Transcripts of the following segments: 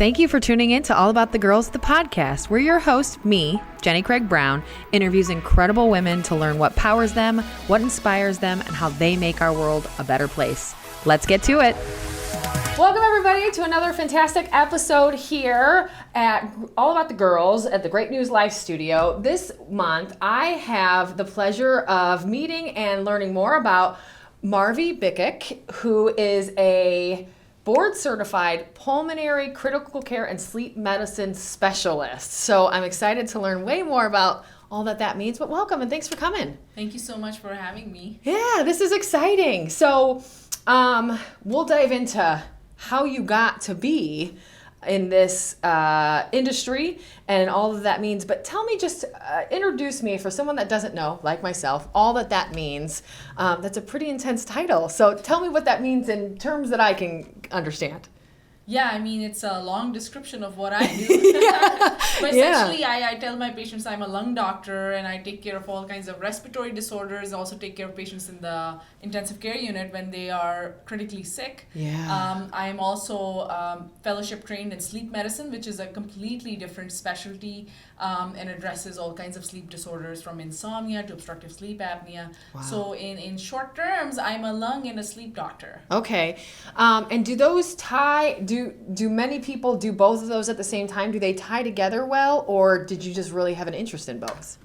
Thank you for tuning in to All About the Girls, the podcast, where your host, me, Jenny Craig Brown, interviews incredible women to learn what powers them, what inspires them, and how they make our world a better place. Let's get to it. Welcome, everybody, to another fantastic episode here at All About the Girls at the GreatNewsLife studio. This month, I have the pleasure of meeting and learning more about Marvi Bikak, who is a board-certified pulmonary critical care and sleep medicine specialist. So I'm excited to learn way more about all that means, but welcome and thanks for coming. Thank you so much for having me. Yeah, this is exciting. So we'll dive into how you got to be in this industry and all that means. But tell me, just introduce me for someone that doesn't know, like myself, all that means. That's a pretty intense title. So tell me what that means in terms that I can understand. Yeah, I mean, it's a long description of what I do. But essentially, I tell my patients I'm a lung doctor and I take care of all kinds of respiratory disorders. I also take care of patients in the intensive care unit when they are critically sick. I'm also fellowship trained in sleep medicine, which is a completely different specialty and addresses all kinds of sleep disorders from insomnia to obstructive sleep apnea. Wow. So in short terms, I'm a lung and a sleep doctor. Okay. And do those do many people do both of those at the same time? Do they tie together well, or did you just really have an interest in both?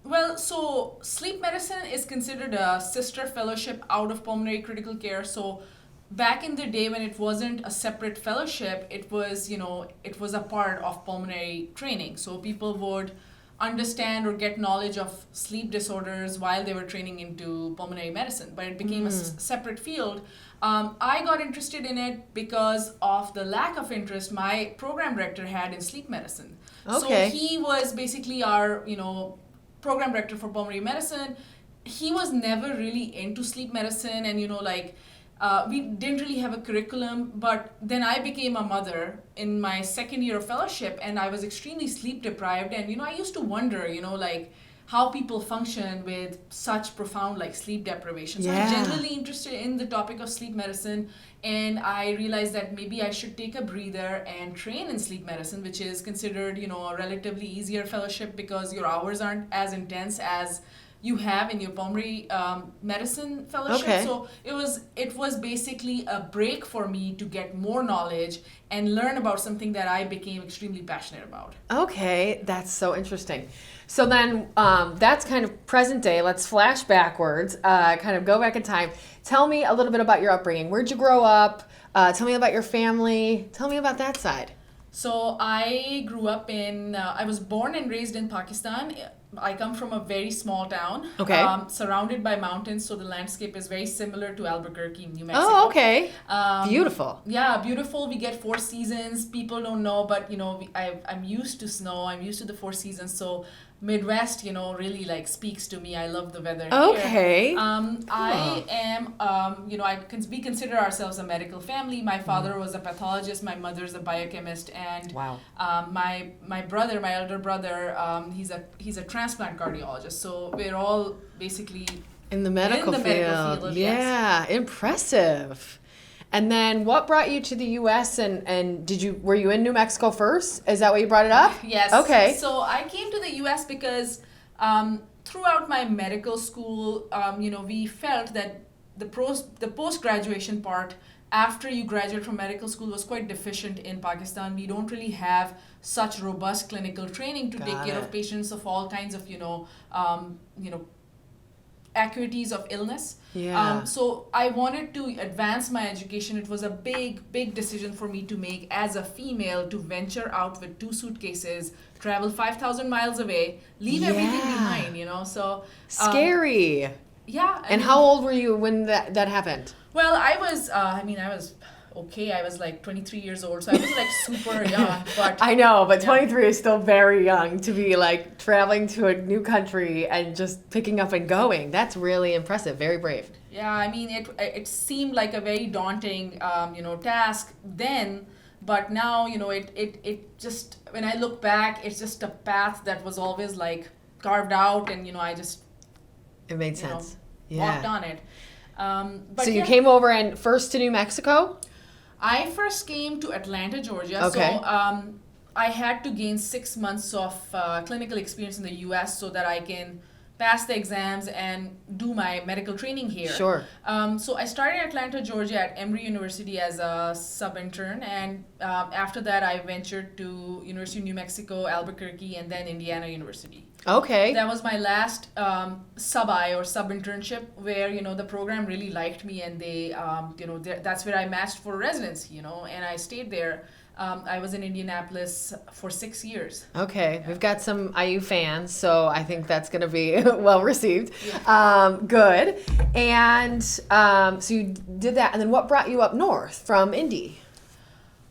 Well, so sleep medicine is considered a sister fellowship out of pulmonary critical care. So back in the day when it wasn't a separate fellowship, it was a part of pulmonary training. So people would understand or get knowledge of sleep disorders while they were training into pulmonary medicine, but it became a separate field. I got interested in it because of the lack of interest my program director had in sleep medicine. Okay. So he was basically our, program director for pulmonary medicine. He was never really into sleep medicine and, we didn't really have a curriculum, but then I became a mother in my second year of fellowship and I was extremely sleep deprived. And, I used to wonder, how people function with such profound sleep deprivation. So I'm generally interested in the topic of sleep medicine, and I realized that maybe I should take a breather and train in sleep medicine, which is considered, a relatively easier fellowship because your hours aren't as intense as you have in your pulmonary medicine fellowship. Okay. So it was basically a break for me to get more knowledge and learn about something that I became extremely passionate about. Okay, that's so interesting. So then that's kind of present day. Let's flash backwards, kind of go back in time. Tell me a little bit about your upbringing. Where'd you grow up? Tell me about your family. Tell me about that side. So I grew up I was born and raised in Pakistan. I come from a very small town, surrounded by mountains, so the landscape is very similar to Albuquerque, New Mexico. Oh, okay. Beautiful. Yeah, beautiful. We get 4 seasons. People don't know, but I'm used to snow. I'm used to the 4 seasons. So Midwest, really speaks to me. I love the weather here. Cool. I am, we consider ourselves a medical family. My father was a pathologist. My mother's a biochemist, and my brother, my elder brother, he's a transplant cardiologist. So we're all basically in the medical field. Yeah, impressive. And then what brought you to the U.S. and were you in New Mexico first? Is that why you brought it up? Yes. Okay. So I came to the U.S. because throughout my medical school, we felt that the post-graduation part after you graduate from medical school was quite deficient in Pakistan. We don't really have such robust clinical training to take care of patients of all kinds of, acuities of illness. Yeah. So I wanted to advance my education. It was a big decision for me to make as a female to venture out with 2 suitcases, travel 5,000 miles away, leave everything behind, so. Scary. Yeah. And how old were you when that happened? Well, I was okay. I was 23 years old, so I was super young. But I know, but 23 is still very young to be traveling to a new country and just picking up and going. That's really impressive. Very brave. Yeah, I mean, it seemed like a very daunting, task then. But now, it just, when I look back, it's just a path that was always carved out, and I just. It made sense. Walked on it. But so you came over and first to New Mexico? I first came to Atlanta, Georgia. Okay. So I had to gain 6 months of clinical experience in the US so that I can pass the exams and do my medical training here. Sure. So I started in Atlanta, Georgia at Emory University as a sub-intern, and after that I ventured to University of New Mexico, Albuquerque, and then Indiana University. Okay. That was my last sub-I or sub-internship where, the program really liked me, and they, that's where I matched for residency, and I stayed there. I was in Indianapolis for 6 years. Okay, we've got some IU fans, so I think that's going to be well received. Yeah. Good. And so you did that, and then what brought you up north from Indy?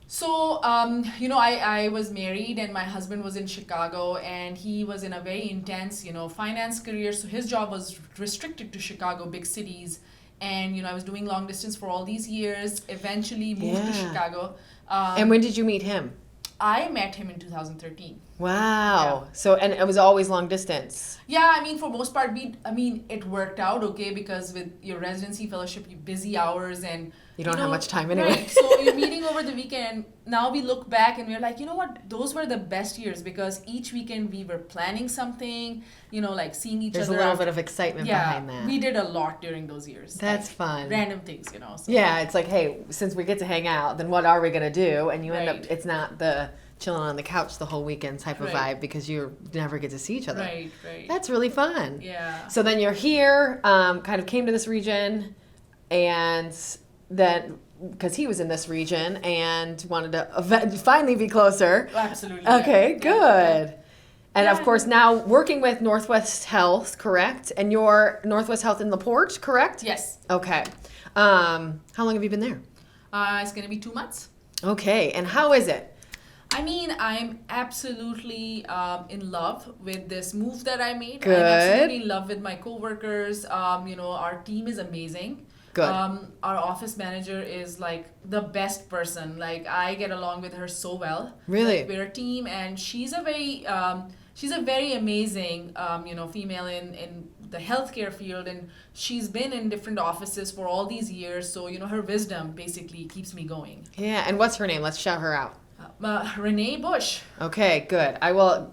So, I was married and my husband was in Chicago, and he was in a very intense, finance career. So his job was restricted to Chicago, big cities. And, I was doing long distance for all these years, eventually moved to Chicago. And when did you meet him? I met him in 2013. Wow. Yeah. So, and it was always long distance. Yeah, for most part, it worked out okay because with your residency fellowship, you busy hours and you don't have much time anyway. Right. So you're meeting over the weekend. Now we look back and we're like, you know what? Those were the best years because each weekend we were planning something, like seeing each There's other. There's a little bit of excitement behind that. We did a lot during those years. That's fun. Random things, So. Yeah, it's like, hey, since we get to hang out, then what are we going to do? And you end up, it's not the chilling on the couch the whole weekend type of vibe because you never get to see each other. Right. That's really fun. Yeah. So then you're here, kind of came to this region, and then because he was in this region and wanted to finally be closer. Absolutely. Okay, yeah. good. Yeah. And of course now working with Northwest Health, correct? And you're Northwest Health in LaPorte, correct? Yes. Okay. How long have you been there? It's going to be 2 months. Okay, and how is it? I'm absolutely in love with this move that I made. Good. I'm absolutely in love with my coworkers. Our team is amazing. Good. Our office manager is like the best person. Like I get along with her so well. Really? Like, we're a team, and she's a very amazing female in the healthcare field, and she's been in different offices for all these years. So her wisdom basically keeps me going. Yeah, and what's her name? Let's shout her out. Renee Bush. Okay, good.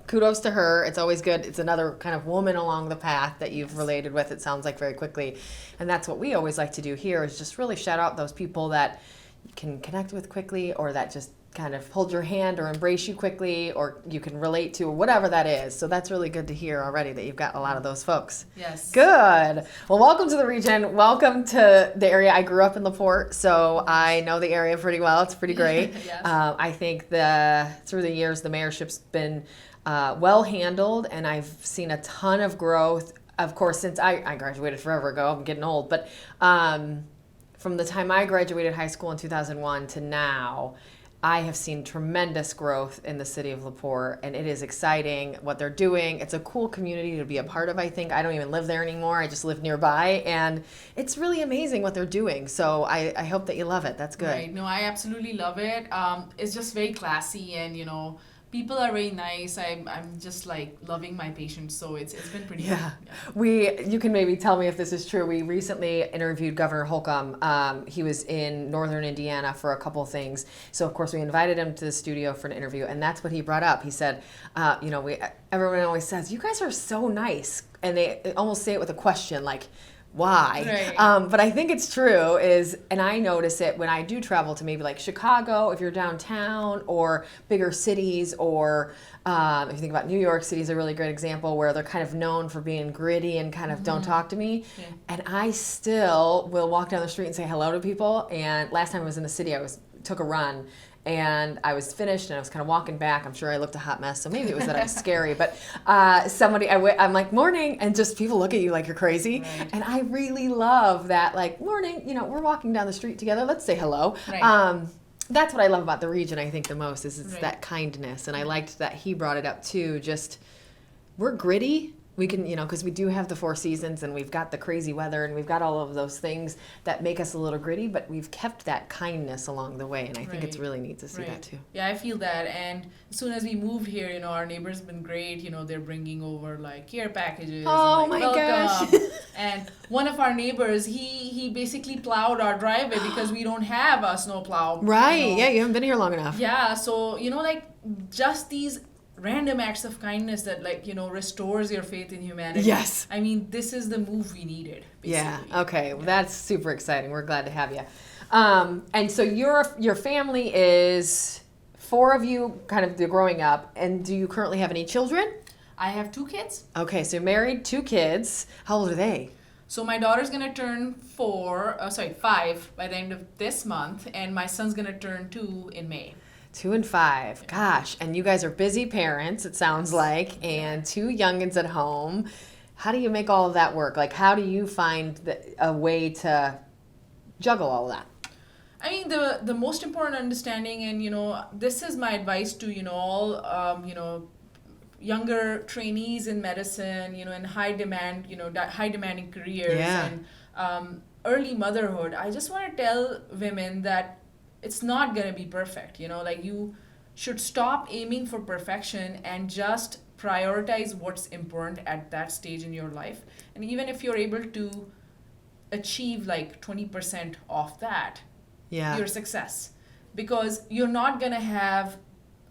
Kudos to her. It's always good. It's another kind of woman along the path that you've related with, it sounds like, very quickly. And that's what we always like to do here is just really shout out those people that you can connect with quickly or that just kind of hold your hand or embrace you quickly or you can relate to or whatever that is. So that's really good to hear already that you've got a lot of those folks. Yes. Good. Well, welcome to the region. Welcome to the area. I grew up in LaPorte, so I know the area pretty well. It's pretty great. Yes. I think through the years, the mayorship's been well handled, and I've seen a ton of growth. Of course, since I graduated forever ago, I'm getting old, but from the time I graduated high school in 2001 to now, I have seen tremendous growth in the city of LaPorte, and it is exciting what they're doing. It's a cool community to be a part of, I think. I don't even live there anymore. I just live nearby, and it's really amazing what they're doing. So I hope that you love it. That's good. Right. No, I absolutely love it. It's just very classy, and, people are very nice. I'm just like loving my patients, so it's been pretty good. Yeah. You can maybe tell me if this is true. We recently interviewed Governor Holcomb. He was in northern Indiana for a couple things. So of course we invited him to the studio for an interview, and that's what he brought up. He said, everyone always says, "You guys are so nice," and they almost say it with a question like, why? Right. But I think it's true and I notice it when I do travel to maybe like Chicago, if you're downtown, or bigger cities, or if you think about New York City is a really great example where they're kind of known for being gritty and kind of don't talk to me. Yeah. And I still will walk down the street and say hello to people. And last time I was in the city, took a run. And I was finished and I was kind of walking back. I'm sure I looked a hot mess, so maybe it was that I was scary. But I'm like, morning, and just people look at you like you're crazy. Right. And I really love that, like, morning, we're walking down the street together. Let's say hello. Right. That's what I love about the region, I think, the most is it's right. that kindness. And I liked that he brought it up, too. Just, we're gritty. We can, because we do have the 4 seasons and we've got the crazy weather and we've got all of those things that make us a little gritty, but we've kept that kindness along the way. And I think it's really neat to see that too. Yeah, I feel that. And as soon as we moved here, our neighbors been great. They're bringing over like care packages. Oh and, my welcome. gosh. And one of our neighbors, he basically plowed our driveway because we don't have a snow plow. Right. Yeah, you haven't been here long enough. Yeah, so like just these random acts of kindness that restores your faith in humanity. Yes. I mean, this is the move we needed, basically. Yeah. Okay. Well, that's super exciting. We're glad to have you. And so your family is 4 of you, kind of growing up. And do you currently have any children? I have 2 kids. Okay, so you're married, 2 kids. How old are they? So my daughter's gonna turn 5 by the end of this month, and my son's gonna turn 2 in May. 2 and 5. Gosh, and you guys are busy parents, it sounds like, and 2 youngins at home. How do you make all of that work? Like, how do you find a way to juggle all of that? I mean, the most important understanding, and this is my advice to all younger trainees in medicine, in high demand, high demanding careers, and early motherhood. I just want to tell women that it's not going to be perfect. Like, you should stop aiming for perfection and just prioritize what's important at that stage in your life. And even if you're able to achieve like 20% of that, your success, because you're not going to have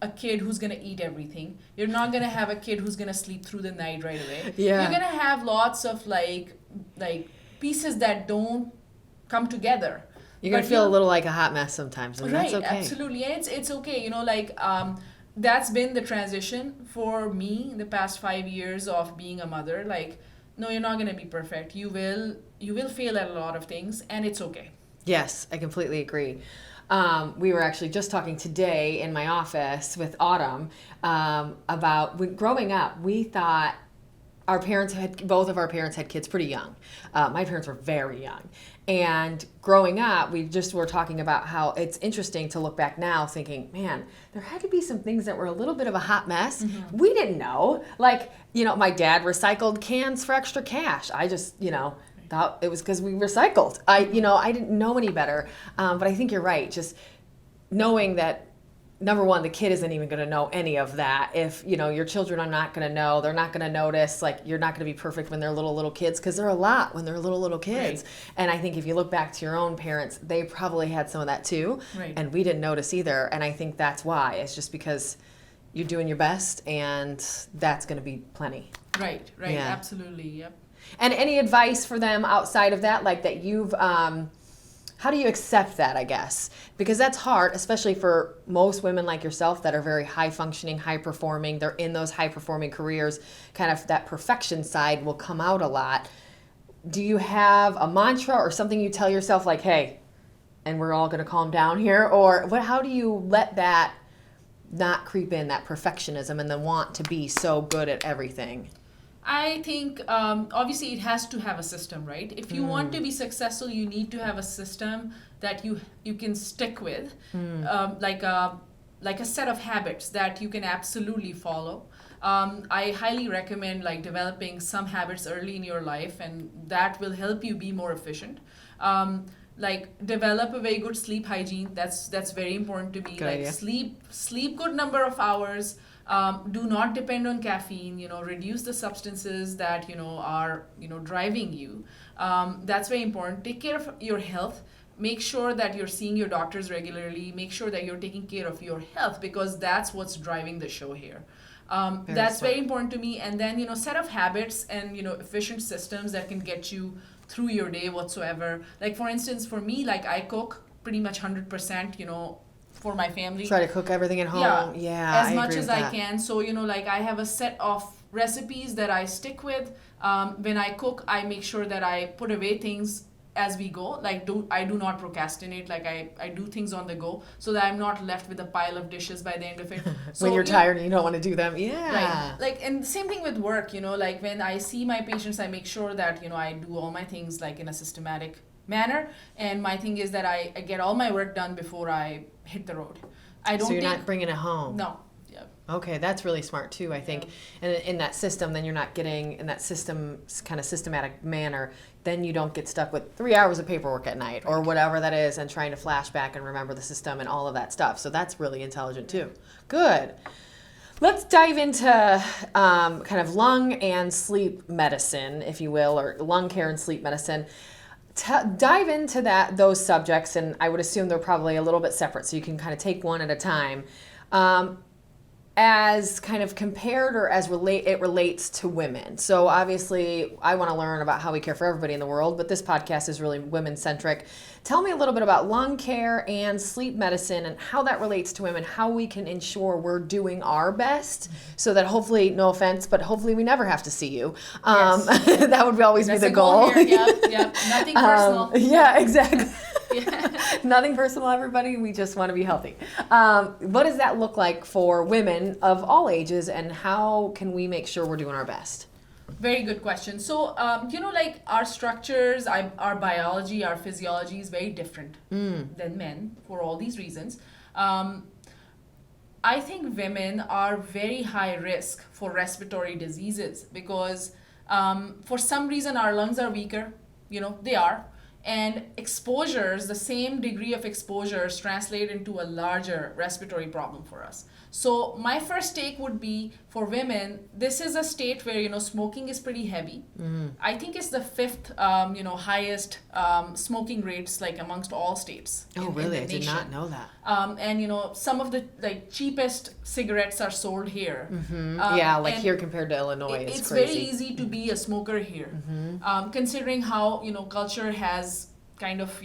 a kid who's going to eat everything. You're not going to have a kid who's going to sleep through the night right away. Yeah. You're going to have lots of like pieces that don't come together. You're going to feel a little like a hot mess sometimes, and right, that's okay. Absolutely. And it's okay, that's been the transition for me in the past 5 years of being a mother. Like, no, you're not going to be perfect. You will fail at a lot of things, and it's okay. Yes, I completely agree. We were actually just talking today in my office with Autumn about growing up. We thought both of our parents had kids pretty young. My parents were very young. And growing up, we just were talking about how it's interesting to look back now thinking, man, there had to be some things that were a little bit of a hot mess. Mm-hmm. We didn't know. Like, my dad recycled cans for extra cash. I just, thought it was because we recycled. I didn't know any better. But I think you're right. Just knowing that, number one, the kid isn't even going to know any of that. If, your children are not going to know, they're not going to notice, like, you're not going to be perfect when they're little kids, because they're a lot when they're little kids. Right. And I think if you look back to your own parents, they probably had some of that too. Right. And we didn't notice either. And I think that's why. It's just because you're doing your best, and that's going to be plenty. Right. Yeah. Absolutely. Yep. And any advice for them outside of that, like that you've, how do you accept that, I guess? Because that's hard, especially for most women like yourself that are very high functioning, high performing. They're in those high performing careers. Kind of that perfection side will come out a lot. Do you have a mantra or something you tell yourself like, hey, and we're all going to calm down here? Or how do you let that not creep in, that perfectionism and the want to be so good at everything? I think obviously it has to have a system, right? If you want to be successful, you need to have a system that you can stick with, like a set of habits that you can absolutely follow. I highly recommend like developing some habits early in your life, and that will help you be more efficient. Like develop a very good sleep hygiene. That's very important to me. Good idea. Sleep good number of hours. Do not depend on caffeine. Reduce the substances that are driving you. That's very important. Take care of your health. Make sure that you're seeing your doctors regularly. Make sure that you're taking care of your health, because that's what's driving the show here. That's very important to me. And then set of habits and efficient systems that can get you through your day whatsoever. Like for instance, for me, like I cook pretty much 100%. For my family. Try to cook everything at home. Yeah, as much as I can. So, like I have a set of recipes that I stick with. When I cook, I make sure that I put away things as we go. Like I do not procrastinate. Like I do things on the go so that I'm not left with a pile of dishes by the end of it. So, when you're tired and you don't want to do them. Yeah. Right. Like, and same thing with work, like when I see my patients, I make sure that, I do all my things like in a systematic manner. And my thing is that I get all my work done before I hit the road. So you're not bringing it home. No. Yeah. Okay, that's really smart too, I think. Yeah. And in that system, then you're not getting in that kind of systematic manner. Then you don't get stuck with 3 hours of paperwork at night or whatever that is, and trying to flash back and remember the system and all of that stuff. So that's really intelligent too. Good. Let's dive into kind of lung and sleep medicine, if you will, or lung care and sleep medicine. Dive into those subjects, and I would assume they're probably a little bit separate, so you can kind of take one at a time. As kind of compared or as it relates to women. So obviously I want to learn about how we care for everybody in the world, but this podcast is really women centric. Tell me a little bit about lung care and sleep medicine and how that relates to women, how we can ensure we're doing our best so that hopefully, no offense, but hopefully we never have to see you. Yes. That would always be the goal. Yeah. Nothing personal. Yeah, exactly. Yeah. Nothing personal, everybody. We just want to be healthy. What does that look like for women of all ages, and how can we make sure we're doing our best? Very good question. So, like our structures, our biology, our physiology is very different than men for all these reasons. I think women are very high risk for respiratory diseases because for some reason our lungs are weaker. They are. And exposures, the same degree of exposures translate into a larger respiratory problem for us. So my first take would be for women, this is a state where, smoking is pretty heavy. I think it's the fifth, highest smoking rates like amongst all states. Really? In I did not know that. And some of the cheapest cigarettes are sold here. Here compared to Illinois, it's crazy. very easy to be a smoker here, considering how culture has kind of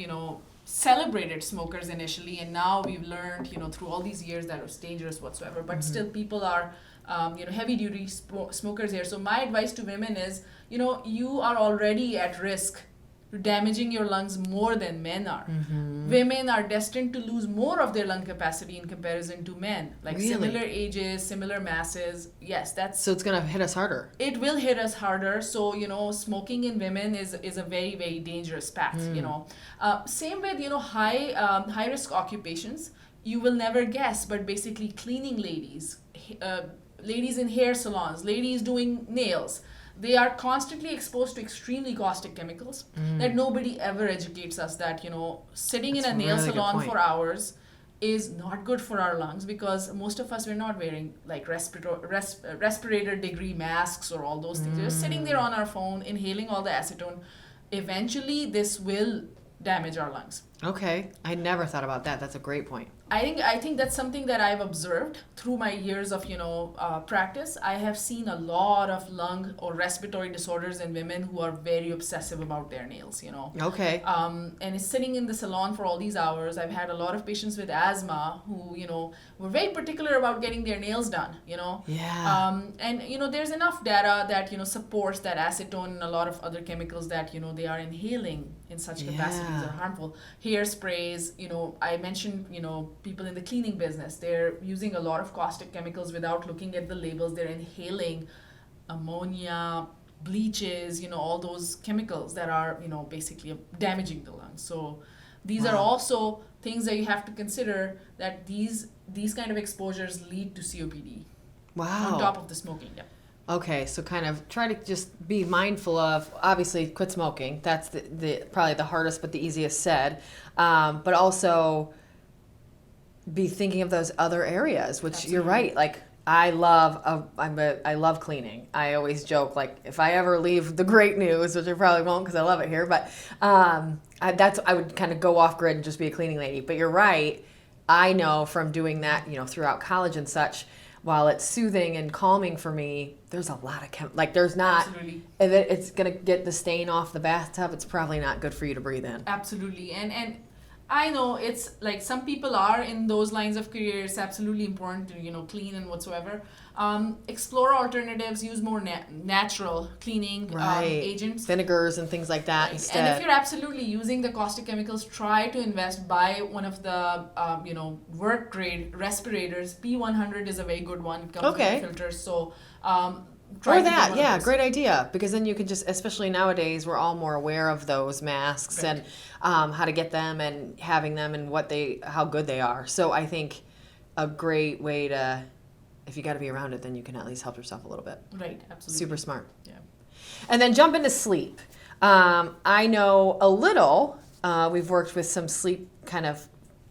celebrated smokers initially, and now we've learned through all these years that it's dangerous whatsoever. But still, people are heavy duty smokers here. So my advice to women is you are already at risk to damaging your lungs more than men are. Women are destined to lose more of their lung capacity in comparison to men. Really? Similar ages, similar masses. Yes, so it's gonna hit us harder. It will hit us harder. So smoking in women is a very, very dangerous path. Same with high risk occupations. You will never guess, but basically cleaning ladies, ladies in hair salons, ladies doing nails. They are constantly exposed to extremely caustic chemicals that nobody ever educates us that, sitting in a nail salon for hours is not good for our lungs, because most of us, we're not wearing like respirator degree masks or all those things. We're sitting there on our phone, inhaling all the acetone. Eventually, this will damage our lungs. Okay. I never thought about that. That's a great point. I think that's something that I've observed through my years of practice. I have seen a lot of lung or respiratory disorders in women who are very obsessive about their nails. Okay. And it's sitting in the salon for all these hours. I've had a lot of patients with asthma who were very particular about getting their nails done. Yeah. And there's enough data that supports that acetone and a lot of other chemicals that they are inhaling in such capacities are harmful. Hairsprays. I mentioned people in the cleaning business, they're using a lot of caustic chemicals without looking at the labels. They're inhaling ammonia, bleaches, all those chemicals that are, basically damaging the lungs. So these are also things that you have to consider, that these kind of exposures lead to COPD. Wow. On top of the smoking, yeah. Okay, so kind of try to just be mindful of, obviously, quit smoking. That's the probably the hardest but the easiest said. But also be thinking of those other areas, which Absolutely. You're right. Like I love cleaning. I always joke, like if I ever leave the Great News, which I probably won't because I love it here, but I would kind of go off grid and just be a cleaning lady. But you're right. I know from doing that, throughout college and such, while it's soothing and calming for me, there's a lot of there's not, Absolutely. If it's going to get the stain off the bathtub, it's probably not good for you to breathe in. Absolutely. And I know it's like some people are in those lines of career. It's absolutely important to, clean and whatsoever. Explore alternatives, use more natural cleaning agents. Vinegars and things like that instead. And if you're absolutely using the caustic chemicals, try to buy one of the, work grade respirators. P100 is a very good one. It comes with filters. So, or that, yeah, great idea. Because then you can just, especially nowadays, we're all more aware of those masks and how to get them and having them and how good they are. So I think a great way to, if you got to be around it, then you can at least help yourself a little bit. Right, absolutely. Super smart. Yeah. And then jump into sleep. I know a little. We've worked with some sleep kind of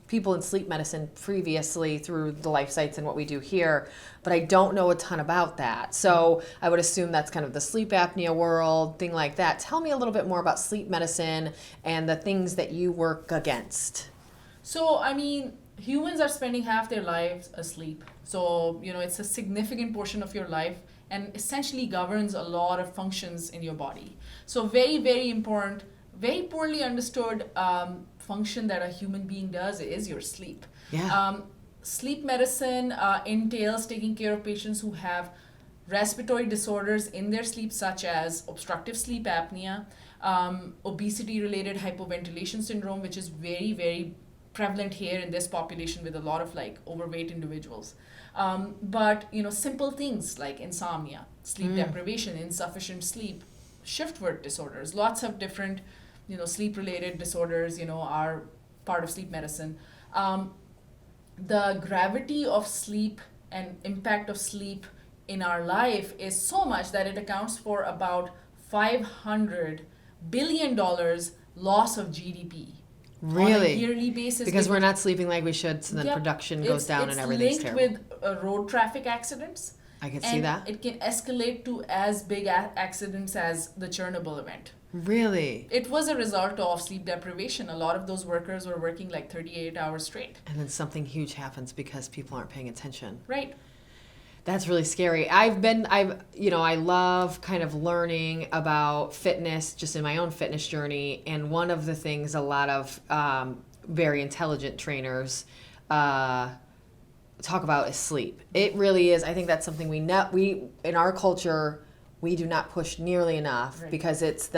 people in sleep medicine previously through the life sites and what we do here, but I don't know a ton about that. So I would assume that's kind of the sleep apnea world, thing like that. Tell me a little bit more about sleep medicine and the things that you work against. So, I mean, humans are spending half their lives asleep. So, it's a significant portion of your life and essentially governs a lot of functions in your body. So, very, very important, very poorly understood function that a human being does is your sleep. Yeah. Sleep medicine entails taking care of patients who have respiratory disorders in their sleep, such as obstructive sleep apnea, obesity-related hypoventilation syndrome, which is very, very prevalent here in this population with a lot of overweight individuals. But simple things like insomnia, sleep deprivation, insufficient sleep, shift work disorders, lots of different sleep-related disorders are part of sleep medicine. The gravity of sleep and impact of sleep in our life is so much that it accounts for about $500 billion loss of GDP. Really? On a yearly basis. Because we're not sleeping like we should, so then production goes down and everything's terrible. It's linked with road traffic accidents. I can see that. It can escalate to as big accidents as the Chernobyl event. Really? It was a result of sleep deprivation. A lot of those workers were working 38 hours straight. And then something huge happens because people aren't paying attention. Right. That's really scary. I love kind of learning about fitness just in my own fitness journey. And one of the things a lot of very intelligent trainers talk about is sleep. It really is. I think that's something we in our culture, we do not push nearly enough because it's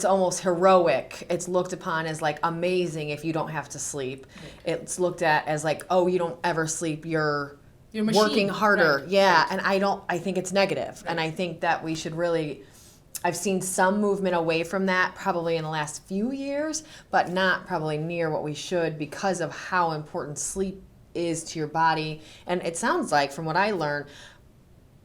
almost heroic. It's looked upon as amazing if you don't have to sleep. Right. It's looked at as you don't ever sleep, you're working harder. Right. Yeah. Right. And I think it's negative. Right. And I think that we should really, I've seen some movement away from that probably in the last few years, but not probably near what we should because of how important sleep is to your body. And it sounds like, from what I learned,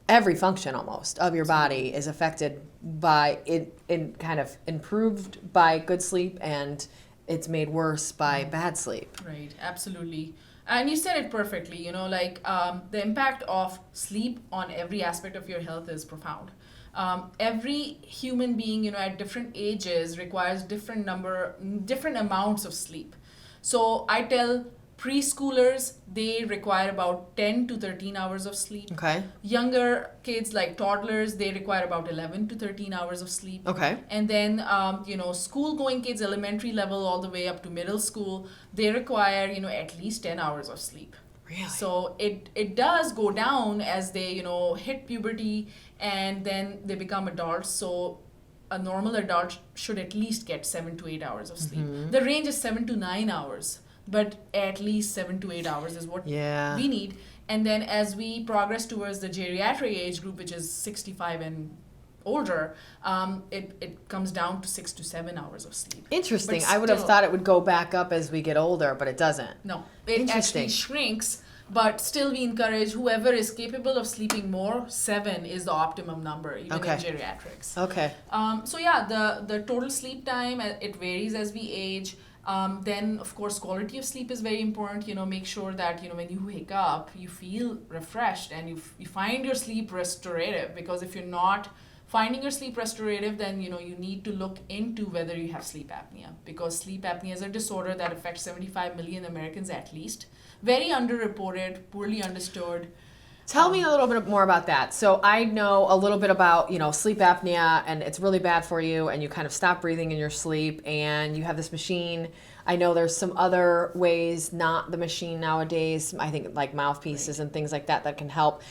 every function almost of your body is affected by it, kind of improved by good sleep, and it's made worse by bad sleep. Right, absolutely. And you said it perfectly, the impact of sleep on every aspect of your health is profound. Every human being, at different ages requires different amounts of sleep. So I tell preschoolers, they require about 10 to 13 hours of sleep. Okay. Younger kids like toddlers, they require about 11 to 13 hours of sleep. Okay. And then, school-going kids, elementary level all the way up to middle school, they require, at least 10 hours of sleep. Really? So it does go down as they, hit puberty and then they become adults. So a normal adult should at least get 7 to 8 hours of sleep. Mm-hmm. The range is 7 to 9 hours. But at least 7 to 8 hours is what we need. And then as we progress towards the geriatric age group, which is 65 and older, it comes down to 6 to 7 hours of sleep. Interesting. I would have thought it would go back up as we get older, but it doesn't. No. It actually shrinks, but still we encourage whoever is capable of sleeping more, 7 is the optimum number, even in geriatrics. Okay. The total sleep time, it varies as we age. Then, of course, quality of sleep is very important. Make sure that, when you wake up, you feel refreshed and you find your sleep restorative. Because if you're not finding your sleep restorative, then, you need to look into whether you have sleep apnea. Because sleep apnea is a disorder that affects 75 million Americans at least. Very underreported, poorly understood. Tell me a little bit more about that. So I know a little bit about, sleep apnea, and it's really bad for you, and you kind of stop breathing in your sleep, and you have this machine. I know there's some other ways, not the machine nowadays, I think like mouthpieces and things like that can help.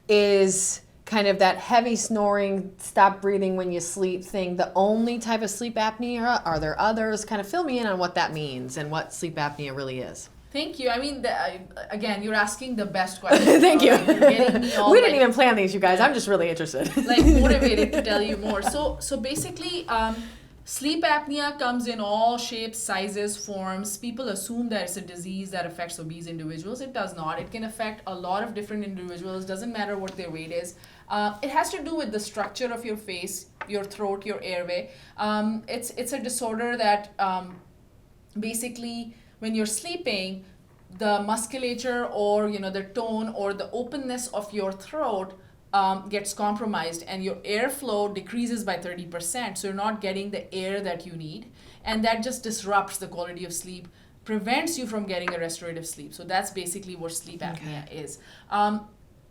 Is kind of that heavy snoring, stop breathing when you sleep thing the only type of sleep apnea? Are there others? Kind of fill me in on what that means and what sleep apnea really is. Thank you. I mean, again, you're asking the best question. Thank you. You're getting me all we didn't even plan these, you guys. I'm just really interested. Motivated to tell you more. So basically, sleep apnea comes in all shapes, sizes, forms. People assume that it's a disease that affects obese individuals. It does not. It can affect a lot of different individuals. Doesn't matter what their weight is. It has to do with the structure of your face, your throat, your airway. It's a disorder that basically, when you're sleeping, the musculature or the tone or the openness of your throat gets compromised, and your airflow decreases by 30%. So you're not getting the air that you need, and that just disrupts the quality of sleep, prevents you from getting a restorative sleep. So that's basically what sleep apnea is.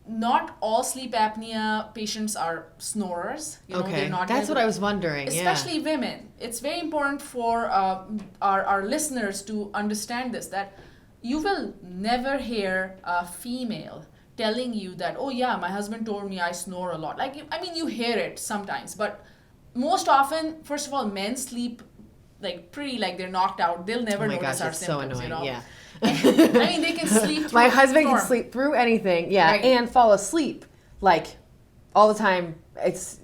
Not all sleep apnea patients are snorers. They're not. That's what I was wondering. Especially women. It's very important for our listeners to understand this, that you will never hear a female telling you that, oh yeah, my husband told me I snore a lot. You hear it sometimes, but most often, first of all, men sleep pretty like they're knocked out. They'll never notice our symptoms. So annoying. Yeah. They can sleep through my husband can sleep through anything, right. And fall asleep all the time. It's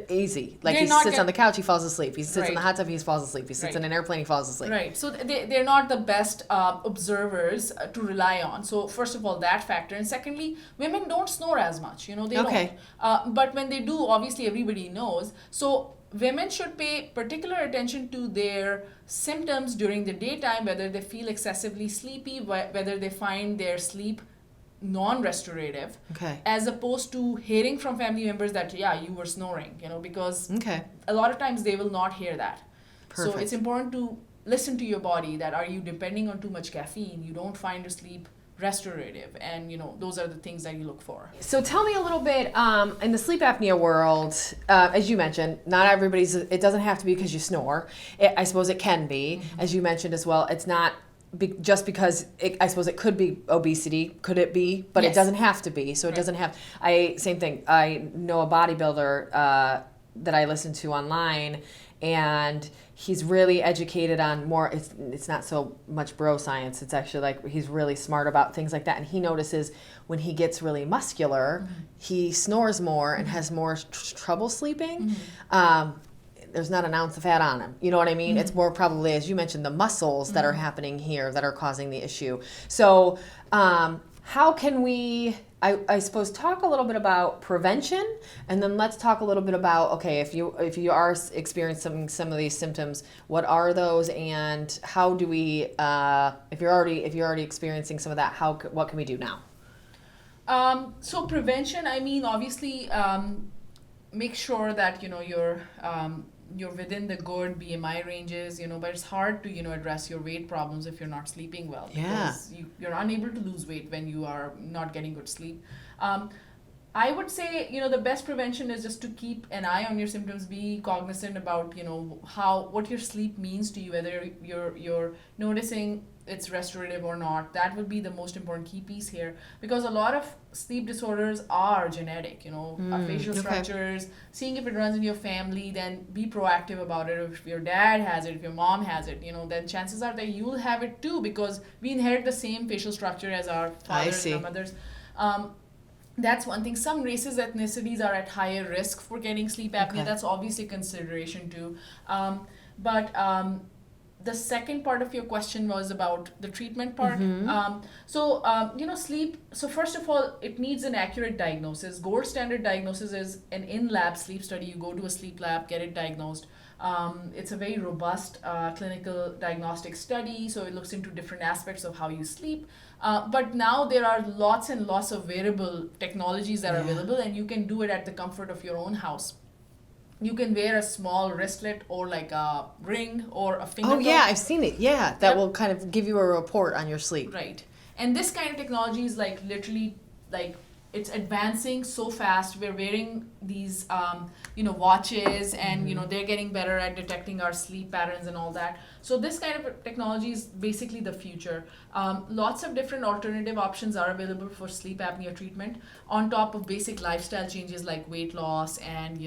easy. He sits on the couch, he falls asleep. He sits in the hot tub, he falls asleep. He sits in an airplane, he falls asleep. Right. So they're not the best observers to rely on. So first of all, that factor. And secondly, women don't snore as much. They don't. But when they do, obviously everybody knows. So women should pay particular attention to their symptoms during the daytime, whether they feel excessively sleepy, whether they find their sleep non-restorative, as opposed to hearing from family members that, yeah, you were snoring, because a lot of times they will not hear that. Perfect. So it's important to listen to your body, that are you depending on too much caffeine, you don't find your sleep restorative, and those are the things that you look for. So tell me a little bit, in the sleep apnea world, as you mentioned, not everybody's, it doesn't have to be because you snore. I suppose it can be, as you mentioned as well. It's not just because I suppose it could be obesity, could it be? But yes. It doesn't have to be. So it doesn't have. Same thing. I know a bodybuilder that I listen to online, and he's really educated on more. It's not so much bro science. It's actually he's really smart about things like that. And he notices when he gets really muscular, he snores more and has more trouble sleeping. There's not an ounce of fat on him. You know what I mean? It's more probably, as you mentioned, the muscles that are happening here that are causing the issue. So how can we, I suppose, talk a little bit about prevention, and then let's talk a little bit about, okay, if you are experiencing some of these symptoms, what are those, and how do we, if you're already experiencing some of that, what can we do now? So prevention, obviously, make sure that you're within the good BMI ranges, but it's hard to address your weight problems if you're not sleeping well, because you're unable to lose weight when you are not getting good sleep. I would say the best prevention is just to keep an eye on your symptoms, be cognizant about what your sleep means to you, whether you're noticing it's restorative or not. That would be the most important key piece here, because a lot of sleep disorders are genetic, facial structures, seeing if it runs in your family, then be proactive about it. If your dad has it, if your mom has it, then chances are that you'll have it too, because we inherit the same facial structure as our fathers and our mothers. That's one thing. Some races, ethnicities are at higher risk for getting sleep apnea. That's obviously a consideration too. The second part of your question was about the treatment part. Sleep. So first of all, it needs an accurate diagnosis. Gold standard diagnosis is an in-lab sleep study. You go to a sleep lab, get it diagnosed. It's a very robust clinical diagnostic study, so it looks into different aspects of how you sleep. But now there are lots and lots of wearable technologies that are available, and you can do it at the comfort of your own house. You can wear a small wristlet or a ring or a finger. Oh yeah, I've seen it. Yeah, that will kind of give you a report on your sleep. Right. And this kind of technology is literally it's advancing so fast. We're wearing these watches, and they're getting better at detecting our sleep patterns and all that. So this kind of technology is basically the future. Lots of different alternative options are available for sleep apnea treatment, on top of basic lifestyle changes like weight loss and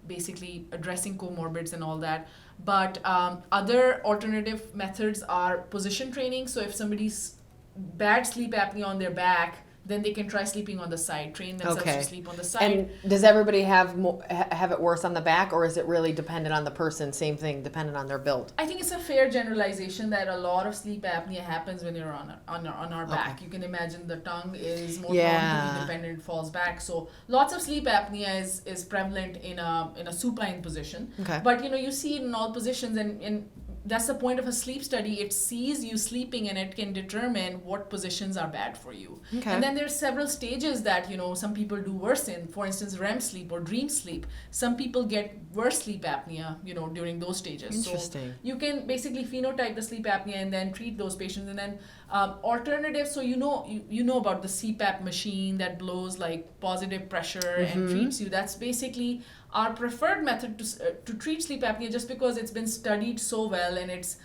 basically addressing comorbids and all that. But other alternative methods are position training. So if somebody's bad sleep apnea on their back, then they can try sleeping on the side, train themselves to sleep on the side. And does everybody have it worse on the back, or is it really dependent on the person? Same thing, dependent on their build? I think it's a fair generalization that a lot of sleep apnea happens when you're on our back. You can imagine the tongue is more prone to be dependent, falls back. So lots of sleep apnea is prevalent in a supine position. But you see it in all positions, and that's the point of a sleep study. It sees you sleeping and it can determine what positions are bad for you. Okay. And then there's several stages that, some people do worse in. For instance, REM sleep or dream sleep. Some people get worse sleep apnea, during those stages. Interesting. So you can basically phenotype the sleep apnea and then treat those patients. And then alternatives, so you know about the CPAP machine that blows like positive pressure and treats you. That's basically our preferred method to treat sleep apnea, just because it's been studied so well and it's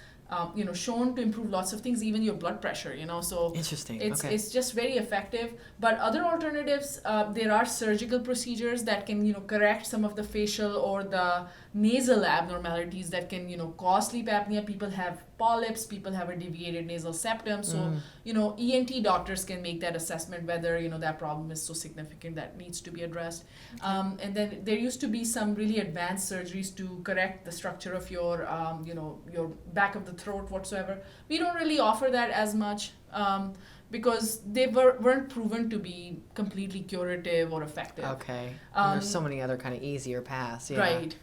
shown to improve lots of things, even your blood pressure. So Interesting. It's just very effective. But other alternatives, there are surgical procedures that can correct some of the facial or the nasal abnormalities that can cause sleep apnea. People have polyps, people have a deviated nasal septum, so ENT doctors can make that assessment whether that problem is so significant that needs to be addressed. And then there used to be some really advanced surgeries to correct the structure of your your back of the throat whatsoever. We don't really offer that as much because they weren't proven to be completely curative or effective. Okay. And there's so many other kind of easier paths. Yeah.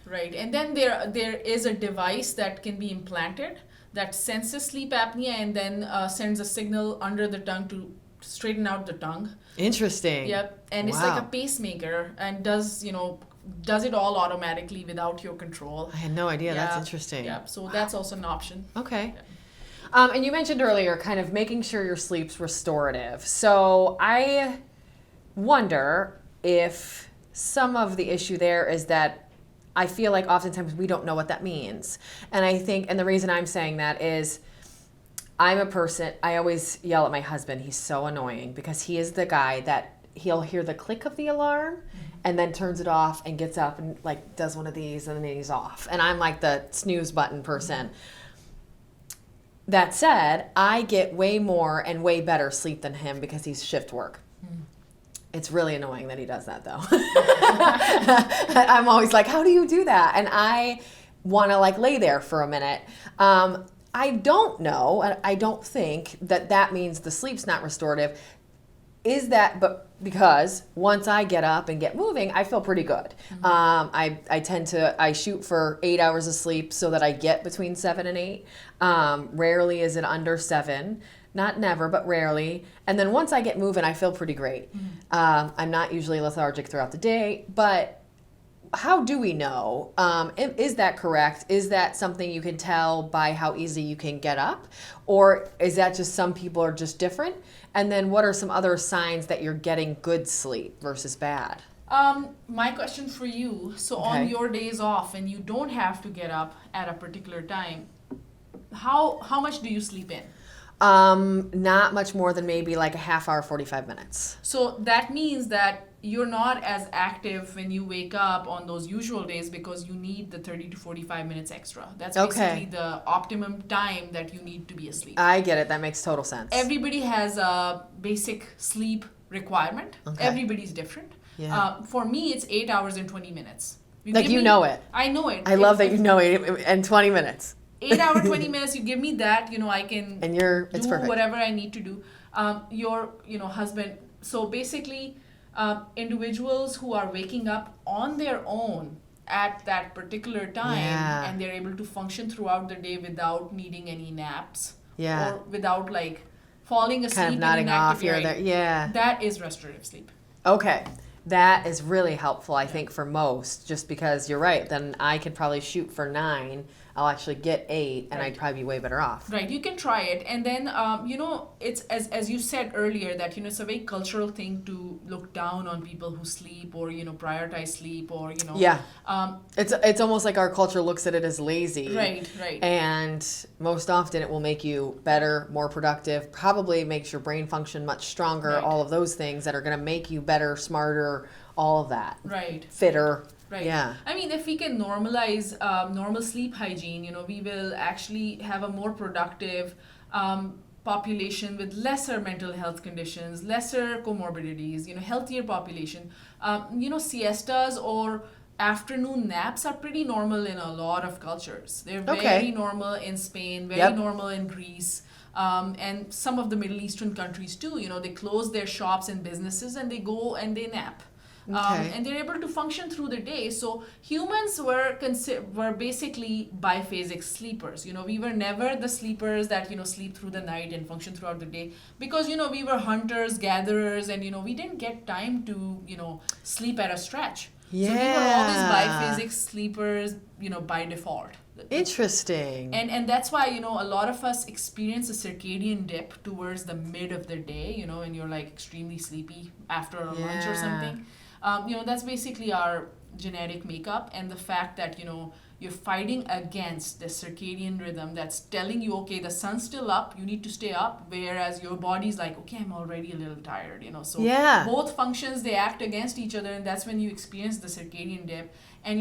Right. And then there is a device that can be implanted that senses sleep apnea and then sends a signal under the tongue to straighten out the tongue. Interesting. Yep. And it's like a pacemaker and does it all automatically without your control. I had no idea. That's interesting. Yep. So that's also an option. Okay. Yeah. And you mentioned earlier kind of making sure your sleep's restorative. So I wonder if some of the issue there is that I feel like oftentimes we don't know what that means. And I think, and the reason I'm saying that is I'm a person, I always yell at my husband. He's so annoying because he is the guy that he'll hear the click of the alarm and then turns it off and gets up and like does one of these and then he's off. And I'm like the snooze button person. That said, I get way more and way better sleep than him because he's shift work. It's really annoying that he does that, though. I'm always like, how do you do that? And I want to like lay there for a minute. I don't know. I don't think that means the sleep's not restorative. Is that, but because once I get up and get moving, I feel pretty good. I shoot for 8 hours of sleep so that I get between 7 and 8. Rarely is it under 7. Not never, but rarely. And then once I get moving, I feel pretty great. I'm not usually lethargic throughout the day, but how do we know? Is that correct? Is that something you can tell by how easy you can get up? Or is that just some people are just different? And then what are some other signs that you're getting good sleep versus bad? My question for you, so on your days off and you don't have to get up at a particular time, how much do you sleep in? Not much more than maybe like a half hour, 45 minutes. So that means that you're not as active when you wake up on those usual days because you need the 30 to 45 minutes extra. That's basically the optimum time that you need to be asleep. I get it. That makes total sense. Everybody has a basic sleep requirement. Everybody's different. Yeah. For me, it's 8 hours and 20 minutes. You know it. I know it. I love that you know it in 20 minutes. 8 hour, 20 minutes, you give me that, I can it's do perfect. whatever I need to do. Your, husband, so basically, individuals who are waking up on their own at that particular time and they're able to function throughout the day without needing any naps or without like falling asleep kind of nodding off here there. Yeah. That is restorative sleep. Okay. That is really helpful, I think, for most, just because you're right. Then I could probably shoot for 9. I'll actually get 8, and I'd probably be way better off. Right, you can try it. And then, it's as you said earlier that, it's a very cultural thing to look down on people who sleep or, prioritize sleep or, Yeah. It's almost like our culture looks at it as lazy. Right. And most often it will make you better, more productive, probably makes your brain function much stronger, all of those things that are going to make you better, smarter, all of that. Right. Fitter. Right. Yeah. I mean, if we can normalize normal sleep hygiene, we will actually have a more productive population with lesser mental health conditions, lesser comorbidities, healthier population. Siestas or afternoon naps are pretty normal in a lot of cultures. They're very normal in Spain, very normal in Greece. And some of the Middle Eastern countries too, they close their shops and businesses and they go and they nap. Okay. And they're able to function through the day. So humans were basically biphasic sleepers. We were never the sleepers that sleep through the night and function throughout the day, because we were hunters, gatherers, and we didn't get time to sleep at a stretch. Yeah. So we were always biphasic sleepers, by default. Interesting. And that's why a lot of us experience a circadian dip towards the mid of the day, when you're like extremely sleepy after a lunch or something. That's basically our genetic makeup, and the fact that you're fighting against the circadian rhythm that's telling you, okay, the sun's still up, you need to stay up, whereas your body's like, okay, I'm already a little tired. So both functions, they act against each other, and that's when you experience the circadian dip. And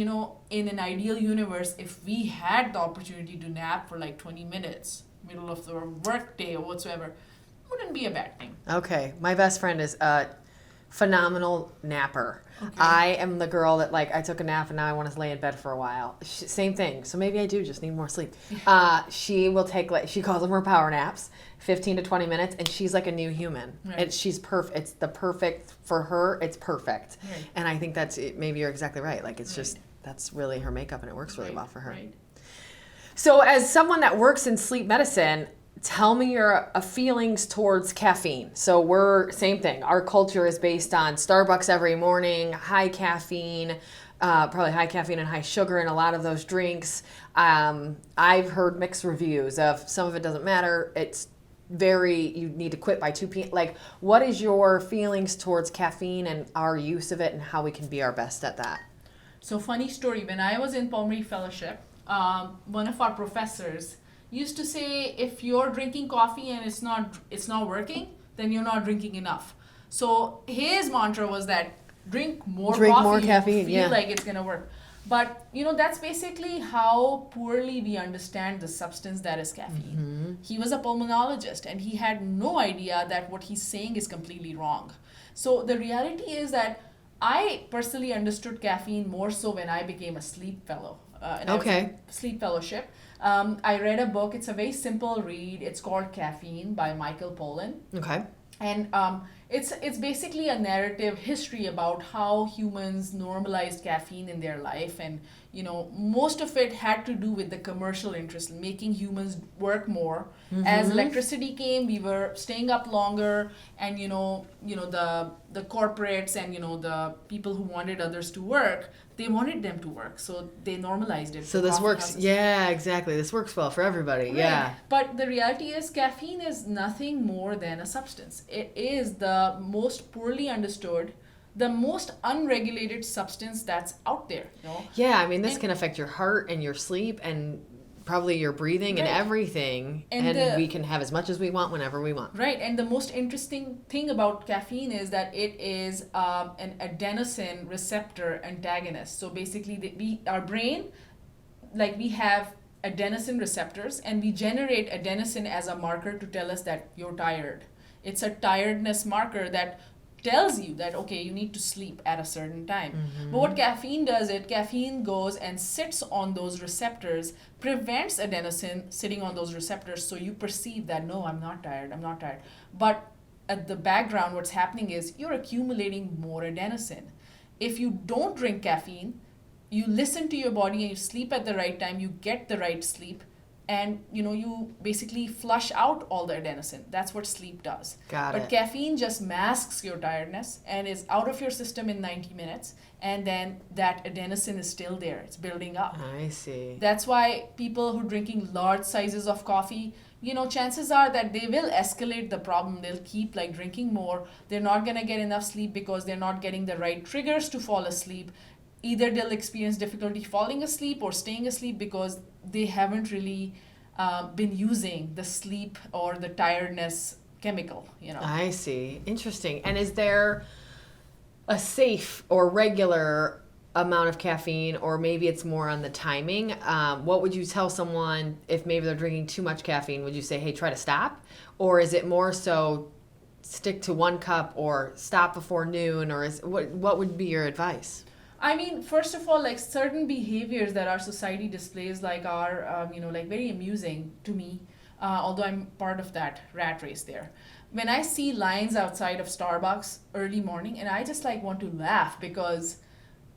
in an ideal universe, if we had the opportunity to nap for like 20 minutes middle of the work day or whatsoever, wouldn't be a bad thing. Okay, my best friend is a phenomenal napper. Okay. I am the girl that I took a nap and now I want to lay in bed for a while. Same thing. So maybe I do just need more sleep. She will take she calls them her power naps, 15 to 20 minutes, and she's like a new human. Right. She's perfect. It's the perfect for her. It's perfect. Right. And I think that's it. Maybe you're exactly right. It's just that's really her makeup, and it works really well for her. Right. So as someone that works in sleep medicine, tell me your feelings towards caffeine. So we're, same thing. Our culture is based on Starbucks every morning, high caffeine, probably high caffeine and high sugar in a lot of those drinks. I've heard mixed reviews of some of it doesn't matter. It's you need to quit by 2 p.m. What is your feelings towards caffeine and our use of it and how we can be our best at that? So funny story, when I was in pulmonary fellowship, one of our professors used to say, if you're drinking coffee and it's not working, then you're not drinking enough. So his mantra was that drink more caffeine, feel like it's gonna work. But that's basically how poorly we understand the substance that is caffeine. Mm-hmm. He was a pulmonologist and he had no idea that what he's saying is completely wrong. So the reality is that I personally understood caffeine more so when I became a sleep fellow. Sleep fellowship. I read a book. It's a very simple read. It's called Caffeine by Michael Pollan. Okay. And it's basically a narrative history about how humans normalized caffeine in their life, and most of it had to do with the commercial interest, making humans work more. Mm-hmm. As electricity came, we were staying up longer, and the corporates and the people who wanted others to work, they wanted them to work, so they normalized it. So this works. Yeah, exactly. This works well for everybody. Right. Yeah. But the reality is, caffeine is nothing more than a substance. It is the most poorly understood, the most unregulated substance that's out there. Yeah, I mean, this can affect your heart and your sleep and probably your breathing and everything. And we can have as much as we want whenever we want. Right. And the most interesting thing about caffeine is that it is an adenosine receptor antagonist. So basically, our brain, we have adenosine receptors, and we generate adenosine as a marker to tell us that you're tired. It's a tiredness marker that tells you that, okay, you need to sleep at a certain time. Mm-hmm. But what caffeine does, caffeine goes and sits on those receptors, prevents adenosine sitting on those receptors, so you perceive that, no, I'm not tired. But at the background, what's happening is you're accumulating more adenosine. If you don't drink caffeine, you listen to your body and you sleep at the right time, you get the right sleep, and you basically flush out all the adenosine. That's what sleep does. But caffeine just masks your tiredness and is out of your system in 90 minutes, and then that adenosine is still there. It's building up. I see. That's why people who are drinking large sizes of coffee, chances are that they will escalate the problem. They'll keep drinking more. They're not going to get enough sleep because they're not getting the right triggers to fall asleep. Either they'll experience difficulty falling asleep or staying asleep because they haven't really been using the sleep or the tiredness chemical, I see. Interesting. And is there a safe or regular amount of caffeine, or maybe it's more on the timing? What would you tell someone if maybe they're drinking too much caffeine? Would you say, hey, try to stop? Or is it more so stick to 1 cup or stop before noon? Or what would be your advice? I mean, first of all, certain behaviors that our society displays are, very amusing to me. although I'm part of that rat race there. When I see lines outside of Starbucks early morning, and I just like want to laugh because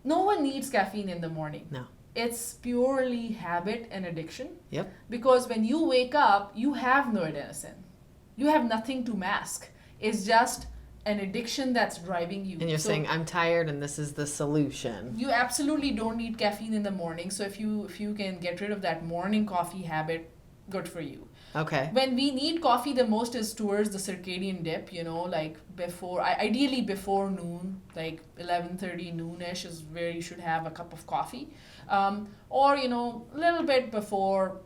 no one needs caffeine in the morning. No. It's purely habit and addiction. Yep. Because when you wake up, you have no adenosine. You have nothing to mask. It's just an addiction that's driving you. And you're saying, I'm tired and this is the solution. You absolutely don't need caffeine in the morning. So if you can get rid of that morning coffee habit, good for you. Okay. When we need coffee the most is towards the circadian dip, like ideally before noon, like 11:30 noonish is where you should have a cup of coffee. Or, a little bit before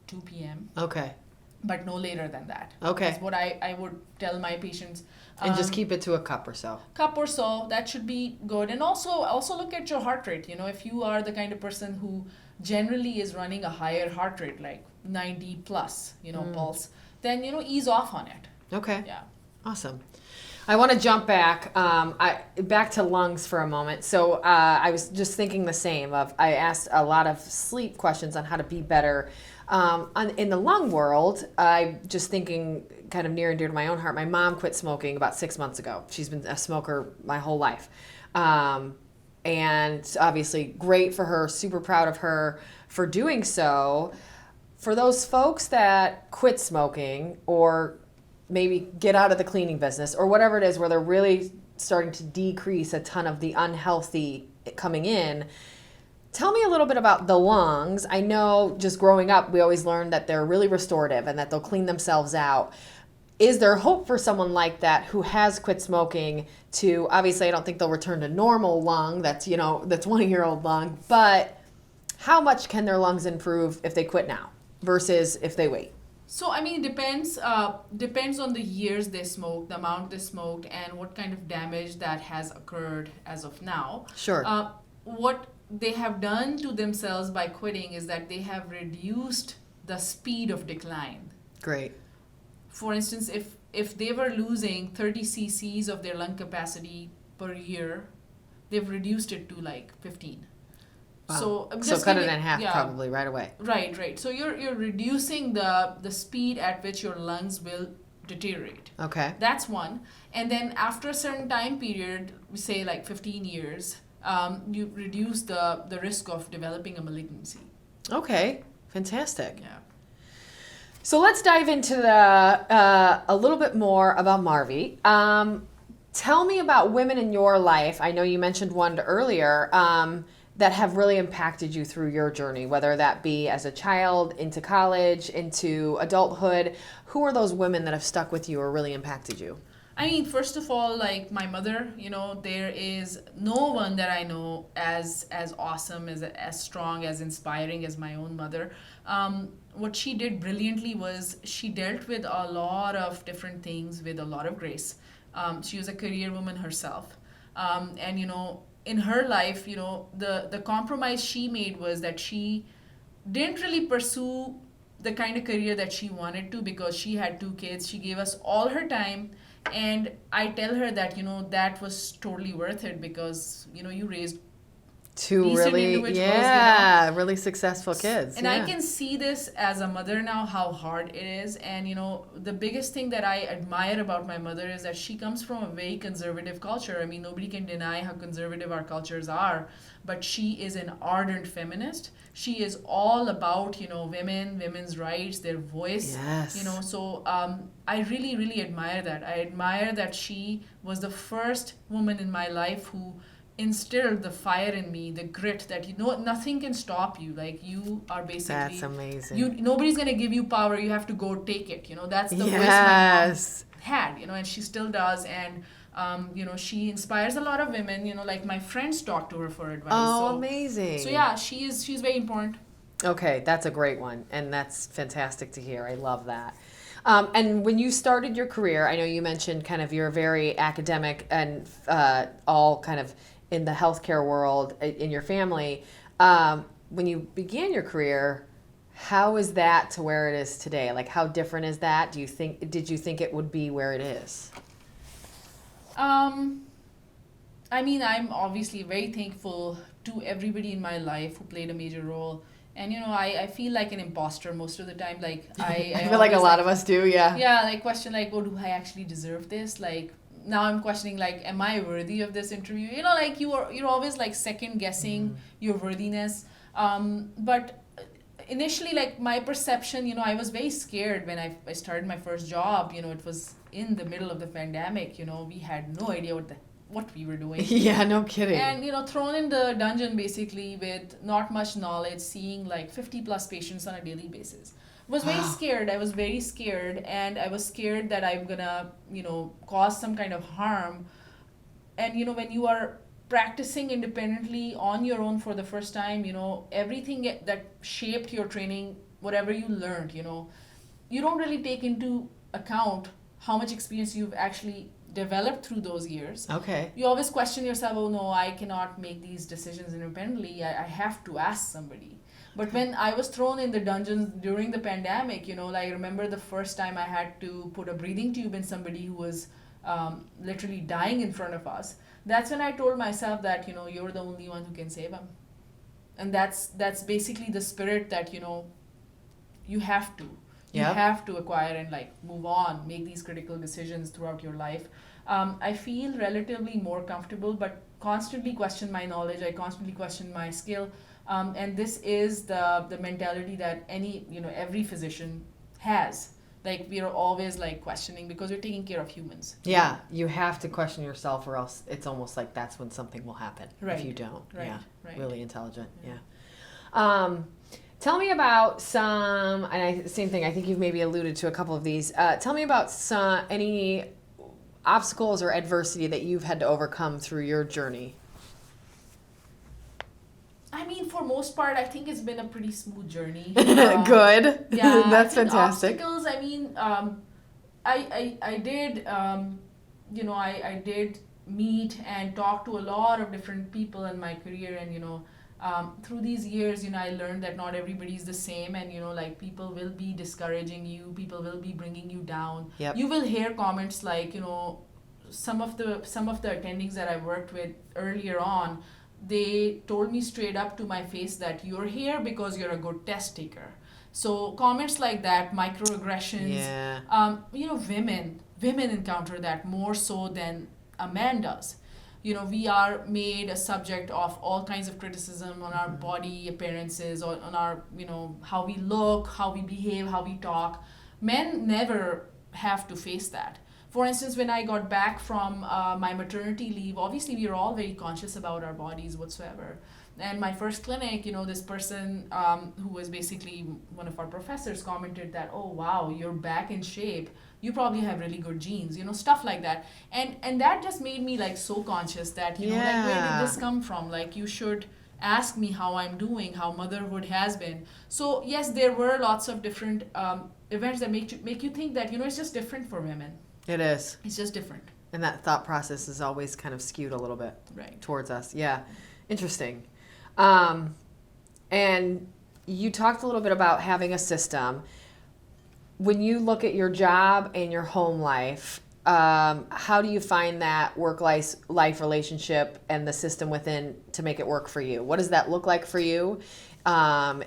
2 p.m. Okay. But no later than that. Okay. That's what I would tell my patients. And just keep it to a cup or so. Cup or so, that should be good. And also look at your heart rate. If you are the kind of person who generally is running a higher heart rate, like 90 plus, pulse, then, ease off on it. Okay. Yeah. Awesome. I want to jump back back to lungs for a moment. So I was just thinking the same I asked a lot of sleep questions on how to be better. In the lung world, I'm just thinking kind of near and dear to my own heart. My mom quit smoking about 6 months ago. She's been a smoker my whole life. And obviously great for her, super proud of her for doing so. For those folks that quit smoking or maybe get out of the cleaning business or whatever it is where they're really starting to decrease a ton of the unhealthy coming in, tell me a little bit about the lungs. I know just growing up, we always learned that they're really restorative and that they'll clean themselves out. Is there hope for someone like that who has quit smoking to, obviously I don't think they'll return to normal lung, that's 20-year-old lung, but how much can their lungs improve if they quit now versus if they wait? So, it depends on the years they smoked, the amount they smoked, and what kind of damage that has occurred as of now. Sure. What they have done to themselves by quitting is that they have reduced the speed of decline. Great. For instance, if they were losing 30 cc's of their lung capacity per year, they've reduced it to like 15. Wow. So cut it in half probably right away. Right. So you're reducing the speed at which your lungs will deteriorate. Okay. That's one. And then after a certain time period, we say like 15 years, you reduce the risk of developing a malignancy. Okay. Fantastic. Yeah. So let's dive into a little bit more about Marvi. Tell me about women in your life. I know you mentioned one earlier that have really impacted you through your journey, whether that be as a child, into college, into adulthood. Who are those women that have stuck with you or really impacted you? First of all, like my mother, there is no one that I know as awesome, as strong, as inspiring as my own mother. What she did brilliantly was she dealt with a lot of different things with a lot of grace. She was a career woman herself. And, in her life, the compromise she made was that she didn't really pursue the kind of career that she wanted to because she had 2 kids. She gave us all her time. And I tell her that, that was totally worth it because, you raised 2 really, really successful kids. And I can see this as a mother now, how hard it is. And, the biggest thing that I admire about my mother is that she comes from a very conservative culture. Nobody can deny how conservative our cultures are, but she is an ardent feminist. She is all about, women's rights, their voice. Yes. So I really, really admire that. I admire that she was the first woman in my life who instilled the fire in me, the grit that nothing can stop you. Like you are basically. That's amazing. Nobody's gonna give you power. You have to go take it. That's the voice my mom had. And she still does. And she inspires a lot of women. Like my friends talk to her for advice. Oh, amazing. So yeah, she's very important. Okay, that's a great one, and that's fantastic to hear. I love that. And when you started your career, I know you mentioned kind of you're very academic and all kind of in the healthcare world in your family. When you began your career, how is that to where it is today? Like, how different is that? Did you think it would be where it is? I'm obviously very thankful to everybody in my life who played a major role And I feel like an imposter most of the time. Like I feel like a lot of us do, yeah. Yeah, like question like, oh, do I actually deserve this? Like now I'm questioning like, am I worthy of this interview? Like you're always like second guessing your worthiness. But initially, like my perception, I was very scared when I started my first job. It was in the middle of the pandemic. We had no idea what we were doing. Yeah, no kidding. And thrown in the dungeon basically with not much knowledge, seeing like 50 plus patients on a daily basis. Was very scared. I was very scared, and I was scared that I'm gonna cause some kind of harm. And when you are practicing independently on your own for the first time, everything that shaped your training, whatever you learned, you don't really take into account how much experience you've actually developed through those years. Okay. You always question yourself, oh no, I cannot make these decisions independently. I have to ask somebody. But when I was thrown in the dungeons during the pandemic, like I remember the first time I had to put a breathing tube in somebody who was literally dying in front of us. That's when I told myself that, you're the only one who can save him. And that's basically the spirit that, you have to. You have to acquire and like move on, make these critical decisions throughout your life. I feel relatively more comfortable, but constantly question my knowledge. I constantly question my skill. And this is the mentality that every physician has. Like we are always like questioning because we're taking care of humans. Yeah, you have to question yourself, or else it's almost like that's when something will happen. Right. If you don't. Right. Yeah. Right. Really intelligent. Yeah. Tell me about same thing. I think you've maybe alluded to a couple of these. Tell me about any obstacles or adversity that you've had to overcome through your journey. I mean, for most part, I think it's been a pretty smooth journey. Good. Yeah, That's I think fantastic. Obstacles. I mean, I did. I did meet and talk to a lot of different people in my career, and through these years, I learned that not everybody is the same, and like people will be discouraging you, people will be bringing you down. Yep. You will hear comments like, some of the attendings that I worked with earlier on, they told me straight up to my face that you're here because you're a good test taker. So comments like that, microaggressions. Yeah. Women encounter that more so than a man does. We are made a subject of all kinds of criticism on our body appearances, or on our, how we look, how we behave, how we talk. Men never have to face that. For instance, when I got back from my maternity leave, obviously we were all very conscious about our bodies whatsoever. And my first clinic, this person who was basically one of our professors commented that, oh, wow, you're back in shape. You probably have really good genes, stuff like that. And that just made me like so conscious that, like, where did this come from? Like, you should ask me how I'm doing, how motherhood has been. So yes, there were lots of different events that make you think that, it's just different for women. It is. It's just different. And that thought process is always kind of skewed a little bit towards us. Yeah. Interesting. And you talked a little bit about having a system. When you look at your job and your home life, how do you find that work-life relationship and the system within to make it work for you? What does that look like for you?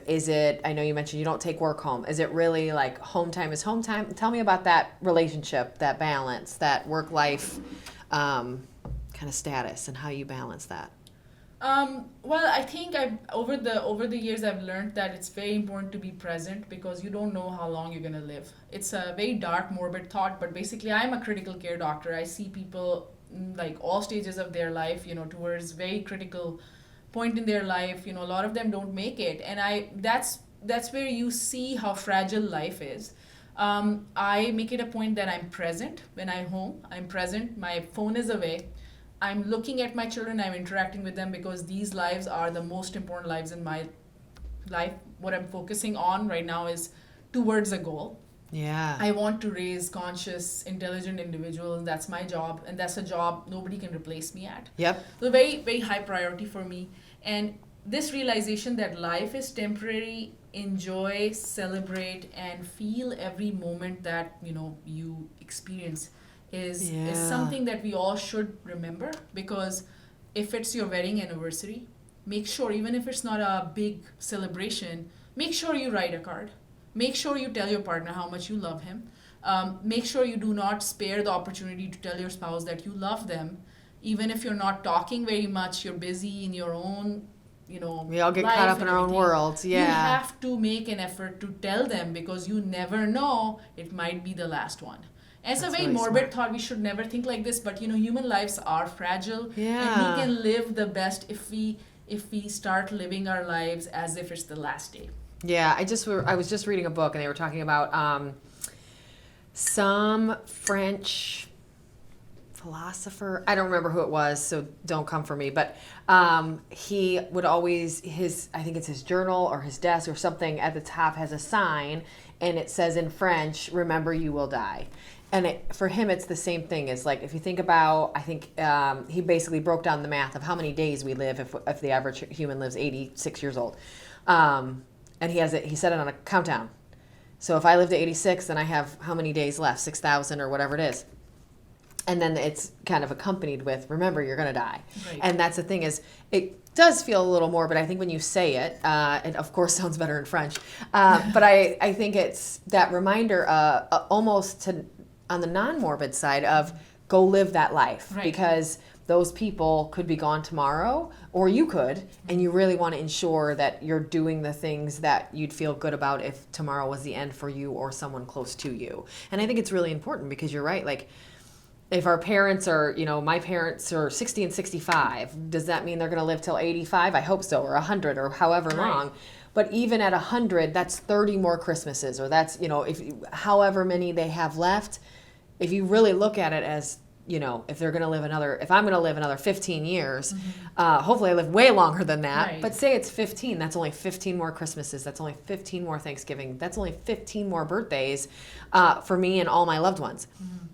Is it, I know you mentioned you don't take work home. Is it really like home time is home time? Tell me about that relationship, that balance, that work-life kind of status, and how you balance that. Well, I think over the years I've learned that it's very important to be present, because you don't know how long you're gonna live. It's a very dark, morbid thought, but basically I'm a critical care doctor. I see people like all stages of their life, towards very critical point in their life. A lot of them don't make it, and that's where you see how fragile life is. I make it a point that I'm present when I'm home. I'm present. My phone is away. I'm looking at my children, I'm interacting with them, because these lives are the most important lives in my life. What I'm focusing on right now is towards a goal. Yeah. I want to raise conscious, intelligent individuals. That's my job, and that's a job nobody can replace me at. Yep. So very, very high priority for me. And this realization that life is temporary, enjoy, celebrate, and feel every moment that, you experience is something that we all should remember, because if it's your wedding anniversary, make sure, even if it's not a big celebration, make sure you write a card. Make sure you tell your partner how much you love him. Make sure you do not spare the opportunity to tell your spouse that you love them. Even if you're not talking very much, you're busy in your own, we all get caught up in our own worlds. Yeah. You have to make an effort to tell them, because you never know, it might be the last one. And it's a very morbid thought. We should never think like this, but human lives are fragile. Yeah. And we can live the best if we start living our lives as if it's the last day. Yeah, I was just reading a book, and they were talking about some French philosopher. I don't remember who it was, so don't come for me. But he would always, I think it's his journal or his desk or something, at the top has a sign, and it says in French, "Remember, you will die." And for him, it's the same thing. It's like, if you think about, I think he basically broke down the math of how many days we live if the average human lives 86 years old. And he set it on a countdown. So if I live to 86, then I have how many days left? 6,000 or whatever it is. And then it's kind of accompanied with, remember, you're going to die. Right. And that's the thing, is it does feel a little more, but I think when you say it, it of course sounds better in French. But I think it's that reminder almost on the non-morbid side of go live that life. Right. Because those people could be gone tomorrow, or you could, and you really want to ensure that you're doing the things that you'd feel good about if tomorrow was the end for you or someone close to you. And I think it's really important, because you're right, like, if our parents are, my parents are 60 and 65, does that mean they're going to live till 85? I hope so, or 100, or however long. But even at 100, that's 30 more Christmases, or that's, however many they have left. If you really look at it as, if they're going to live if I'm going to live another 15 years, hopefully I live way longer than that. Right. But say it's 15, that's only 15 more Christmases. That's only 15 more Thanksgiving. That's only 15 more birthdays for me and all my loved ones. Mm-hmm.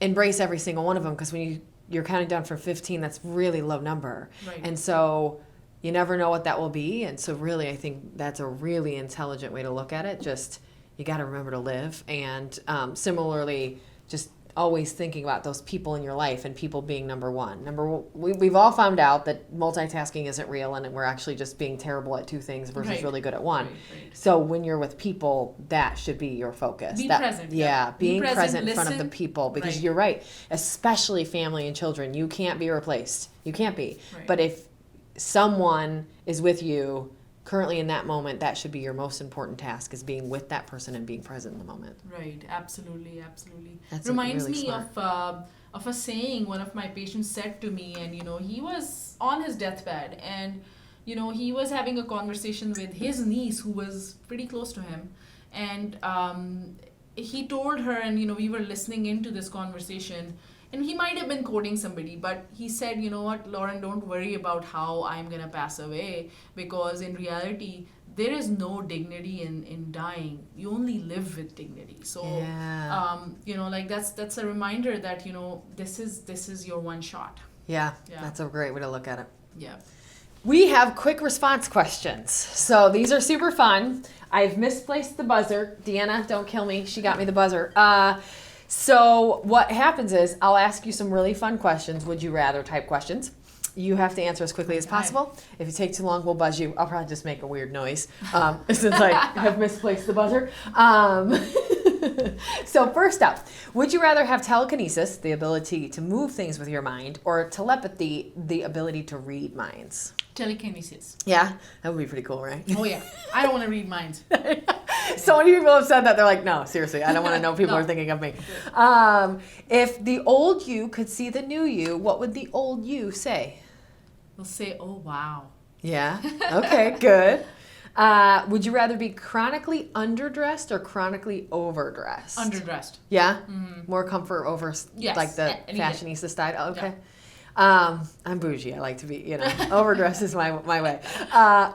Embrace every single one of them, because when you're counting down from 15, that's really low number. Right. And so you never know what that will be. And so really, I think that's a really intelligent way to look at it. Just, you got to remember to live. And similarly, just always thinking about those people in your life, and people being number one. We've all found out that multitasking isn't real, and we're actually just being terrible at two things versus really good at one. Right. So when you're with people, that should be your focus. Be present. Yeah, being present in front of listen. the people, because you're right, especially family and children, you can't be replaced. You can't be. Right. But if someone is with you currently in that moment, that should be your most important task, is being with that person and being present in the moment. Right, absolutely. That's Reminds really me smart. of a saying one of my patients said to me, and he was on his deathbed, and he was having a conversation with his niece, who was pretty close to him, and he told her, and we were listening into this conversation, and he might have been quoting somebody, but he said, you know what, Lauren, don't worry about how I'm going to pass away, because in reality, there is no dignity in dying. You only live with dignity. So, that's a reminder that, this is your one shot. Yeah, that's a great way to look at it. Yeah. We have quick response questions. So these are super fun. I've misplaced the buzzer. Deanna, don't kill me. She got me the buzzer. So what happens is I'll ask you some really fun questions, would you rather type questions. You have to answer as quickly as possible. If you take too long, we'll buzz you. I'll probably just make a weird noise since I have misplaced the buzzer. So first up, would you rather have telekinesis, the ability to move things with your mind, or telepathy, the ability to read minds? Telekinesis. Yeah, that would be pretty cool, right? Oh yeah, I don't want to read minds. So many people have said that. They're like, no, seriously, I don't want to know people are thinking of me. If the old you could see the new you, what would the old you say? They'll say, oh, wow. Yeah, okay, good. Would you rather be chronically underdressed or chronically overdressed? Underdressed. Yeah? Mm-hmm. More comfort over like the fashionista style? Okay. Yeah. I'm bougie. I like to be, overdressed is my way.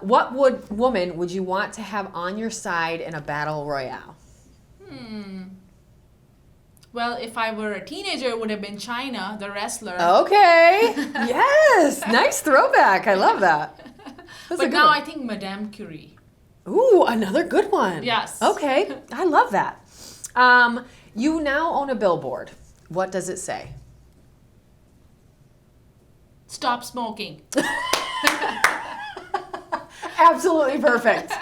What woman would you want to have on your side in a battle royale? Well, if I were a teenager, it would have been China, the wrestler. Okay. Yes. Nice throwback. I love that. But now I think Madame Curie. Ooh, another good one. Yes. Okay. I love that. You now own a billboard. What does it say? Stop smoking. Absolutely perfect.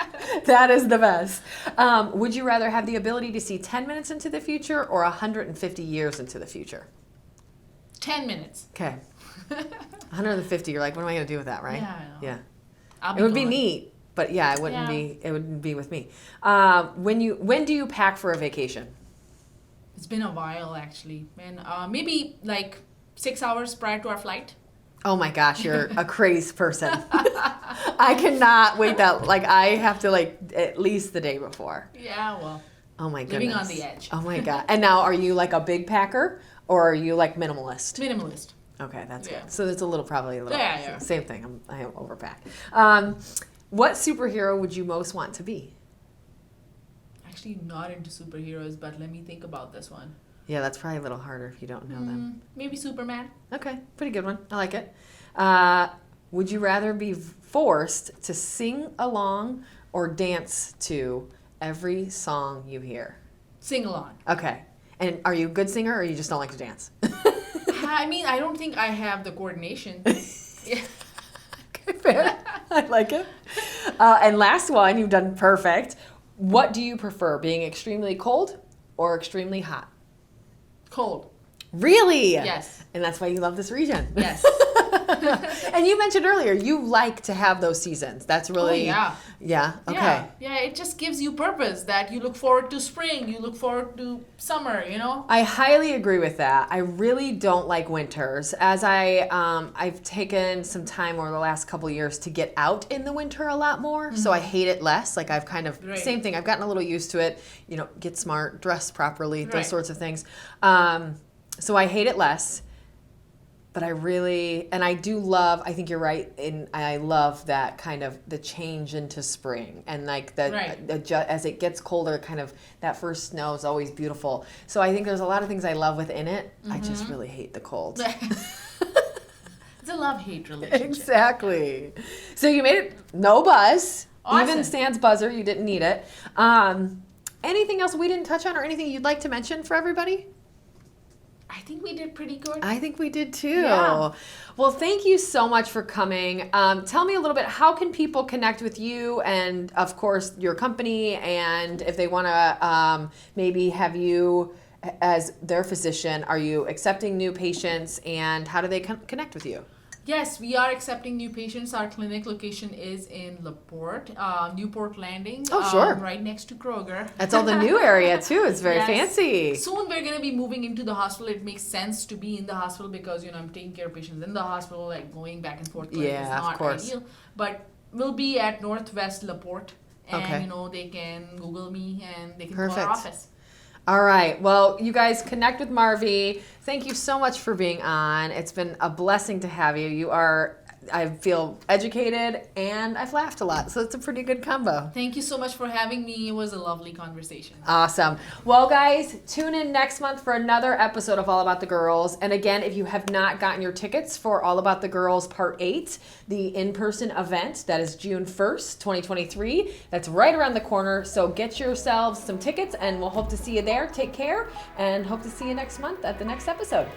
That is the best. Would you rather have the ability to see 10 minutes into the future or 150 years into the future? 10 minutes. Okay. 150, you're like, what am I going to do with that, right? Yeah, I know. Yeah. It would be neat, but yeah, it wouldn't be with me. When do you pack for a vacation? It's been a while, actually. And maybe like 6 hours prior to our flight. Oh my gosh, you're a crazy person. I cannot wait that, like, I have to, like, at least the day before. Yeah, well. Oh my goodness. Living on the edge. Oh my God. And now, are you like a big packer or are you like minimalist? Minimalist. Okay, that's Yeah. good. So it's probably a little, Yeah. same thing. I am overpacked. What superhero would you most want to be? Actually, not into superheroes, but let me think about this one. Yeah, that's probably a little harder if you don't know them. Maybe Superman. Okay, pretty good one. I like it. Would you rather be forced to sing along or dance to every song you hear? Sing along. Okay. And are you a good singer or you just don't like to dance? I mean, I don't think I have the coordination. Yeah. Okay, fair. I like it. And last one, you've done perfect. What do you prefer, being extremely cold or extremely hot? Cold. Really? Yes. And that's why you love this region. Yes. And you mentioned earlier, you like to have those seasons. That's really... Oh, yeah. Yeah? Okay. Yeah, it just gives you purpose that you look forward to spring, you look forward to summer, you know? I highly agree with that. I really don't like winters. As I've taken some time over the last couple of years to get out in the winter a lot more, so I hate it less. Like I've kind of, same thing, I've gotten a little used to it, you know, get smart, dress properly, those sorts of things. So I hate it less. But I do love, I think you're right, and I love that kind of the change into spring. And like as it gets colder, kind of that first snow is always beautiful. So I think there's a lot of things I love within it. I just really hate the cold. It's a love-hate relationship. Exactly. So you made it, no buzz. Awesome. Even sans buzzer, you didn't need it. Anything else we didn't touch on or anything you'd like to mention for everybody? I think we did pretty good. I think we did too. Yeah. Well, thank you so much for coming. Tell me a little bit, how can people connect with you and, of course, your company, and if they want to maybe have you as their physician, are you accepting new patients, and how do they connect with you? Yes, we are accepting new patients. Our clinic location is in Porte, Newport Landing. Oh, sure. Right next to Kroger. That's all the new area, too. It's very fancy. Soon we're going to be moving into the hospital. It makes sense to be in the hospital because, you know, I'm taking care of patients in the hospital, like going back and forth. Is not ideal. But we'll be at Northwest Laporte. And, you know, they can Google me and they can call our office. All right. Well, you guys connect with Marvi. Thank you so much for being on. It's been a blessing to have you. I feel educated and I've laughed a lot. So it's a pretty good combo. Thank you so much for having me. It was a lovely conversation. Awesome. Well, guys, tune in next month for another episode of All About the Girls. And again, if you have not gotten your tickets for All About the Girls Part 8, the in-person event, that is June 1st, 2023. That's right around the corner. So get yourselves some tickets and we'll hope to see you there. Take care and hope to see you next month at the next episode.